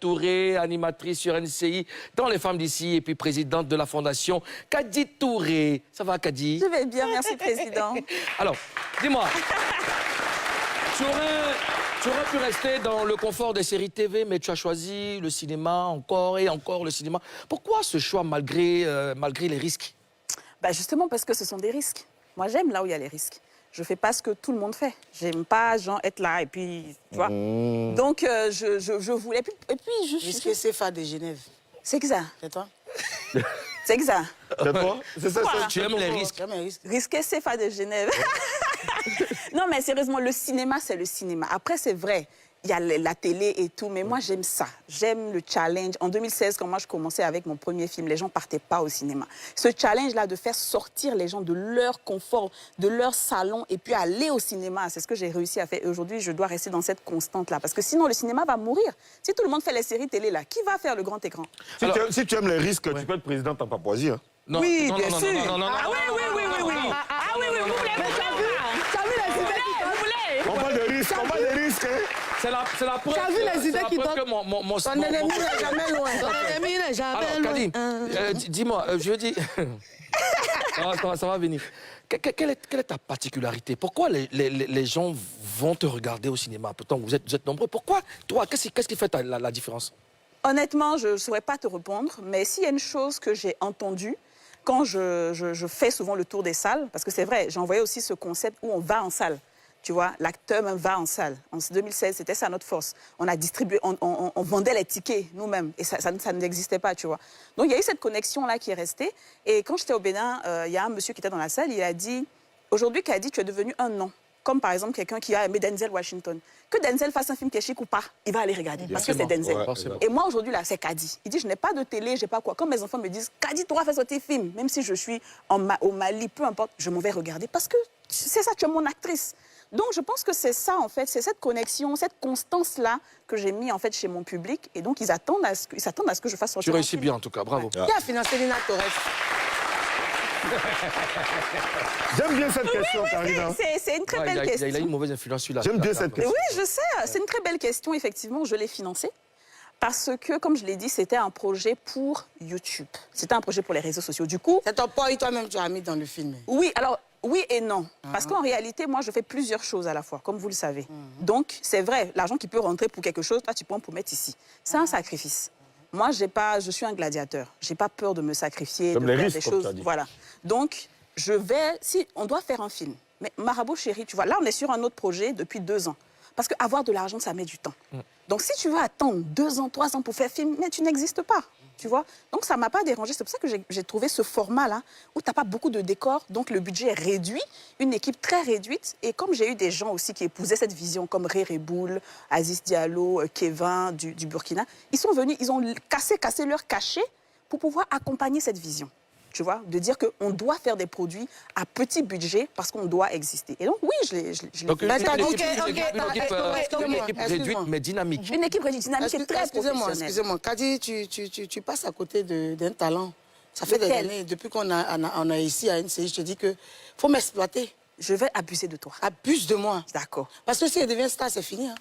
Touré, animatrice sur NCI, dans Les Femmes d'ici, et puis présidente de la fondation Kadi Touré. Ça va, Kadi? Je vais bien, merci, président. Alors, dis-moi, tu aurais pu rester dans le confort des séries TV, mais tu as choisi le cinéma, encore et encore le cinéma. Pourquoi ce choix malgré les risques? Bah justement parce que ce sont des risques. Moi, j'aime là où il y a les risques. Je ne fais pas ce que tout le monde fait. J'aime pas, genre, être là et puis, tu vois. Donc, je voulais... Et puis, Risquer CFA de Genève. C'est que ça. C'est toi? C'est que ça. C'est toi? C'est ça, Voilà. Tu aimes les risques? J'aime les risques. Risquer CFA de Genève. Non, mais sérieusement, le cinéma, c'est le cinéma. Après, c'est vrai, il y a la télé et tout, mais moi, j'aime ça. J'aime le challenge. En 2016, quand moi, je commençais avec mon premier film, les gens ne partaient pas au cinéma. Ce challenge-là de faire sortir les gens de leur confort, de leur salon, et puis aller au cinéma, c'est ce que j'ai réussi à faire. Aujourd'hui, je dois rester dans cette constante-là, parce que sinon, le cinéma va mourir. Si tout le monde fait les séries télé, là, qui va faire le grand écran? Si tu aimes les risques, tu peux être président en Papouasie. Hein. Non, Oui, non, bien non, sûr. non, non, non, Ah oui, oui, oui, oui, oui. Ah oui, oui, vous voulez, On parle de risques, on parle de risques. Hein. C'est la preuve. T'as vu les idées qui que mon Ton ennemi n'est jamais loin. Ton ennemi n'est jamais Alors, loin. Kadi, dis-moi, je dis... ça va venir. Quelle est ta particularité? Pourquoi les gens vont te regarder au cinéma? Pourtant, vous êtes nombreux. Pourquoi? Toi, qu'est-ce qui fait la différence? Honnêtement, je ne saurais pas te répondre, mais s'il y a une chose que j'ai entendue, quand je fais souvent le tour des salles, parce que c'est vrai, j'ai envoyé aussi ce concept où on va en salle. Tu vois, l'acteur même va en salle. En 2016, c'était ça notre force. On a distribué, on vendait les tickets nous-mêmes et ça n'existait pas, tu vois. Donc il y a eu cette connexion-là qui est restée. Et quand j'étais au Bénin, il y a un monsieur qui était dans la salle, il a dit, aujourd'hui, Kadi, tu es devenu un nom. Comme par exemple quelqu'un qui a aimé Denzel Washington. Que Denzel fasse un film qui est chic ou pas, il va aller regarder parce que c'est Denzel. Ouais, et moi aujourd'hui là, c'est Kadi. Il dit, je n'ai pas de télé, j'ai pas quoi. Quand mes enfants me disent, Kadi, tu auras fait sortir film, même si je suis au Mali, peu importe, je m'en vais regarder parce que c'est ça, tu es mon actrice. Donc je pense que c'est ça en fait, c'est cette connexion, cette constance-là que j'ai mis en fait chez mon public. Et donc ils s'attendent à ce que je fasse sortir. Tu réussis bien en tout cas, bravo. Qui a financé Lina Torres? J'aime bien cette question, Karina. C'est une très belle question. Il a une mauvaise influence sur la... J'aime bien cette question. Oui, je sais, c'est une très belle question, effectivement, je l'ai financée. Parce que, comme je l'ai dit, c'était un projet pour YouTube. C'était un projet pour les réseaux sociaux. Du coup... C'est ton poids et toi-même tu as mis dans le film. Oui, alors, oui et non. Parce qu'en réalité, moi, je fais plusieurs choses à la fois, comme vous le savez. Donc, c'est vrai, l'argent qui peut rentrer pour quelque chose, toi, tu peux en mettre ici. C'est un sacrifice. Moi, je suis un gladiateur. Je n'ai pas peur de me sacrifier, Comme de les faire risques, des comme choses. tu as dit. Voilà. Donc, si on doit faire un film, mais Marabout chéri, tu vois, là, on est sur un autre projet depuis 2 ans. Parce qu'avoir de l'argent, ça met du temps. Donc, si tu veux attendre 2 ans, 3 ans pour faire film, mais tu n'existes pas, tu vois. Donc, ça ne m'a pas dérangé. C'est pour ça que j'ai trouvé ce format-là, où tu n'as pas beaucoup de décors, donc le budget est réduit, une équipe très réduite. Et comme j'ai eu des gens aussi qui épousaient cette vision, comme Réré Boul, Aziz Diallo, Kevin du Burkina, ils sont venus, ils ont cassé leur cachet pour pouvoir accompagner cette vision. Tu vois, de dire qu'on doit faire des produits à petit budget parce qu'on doit exister. Et donc, oui, je l'ai Donc, une équipe réduite excuse-moi. mais dynamique. Une équipe réduite, dynamique et très professionnelle. Excusez-moi, Kadi, tu passes à côté d'un talent. Ça fait des Lequel? années, depuis qu'on a ici à NCI, je te dis que faut m'exploiter. Je vais abuser de toi. Abuse de moi. D'accord. Parce que si elle devient star, c'est fini. Hein.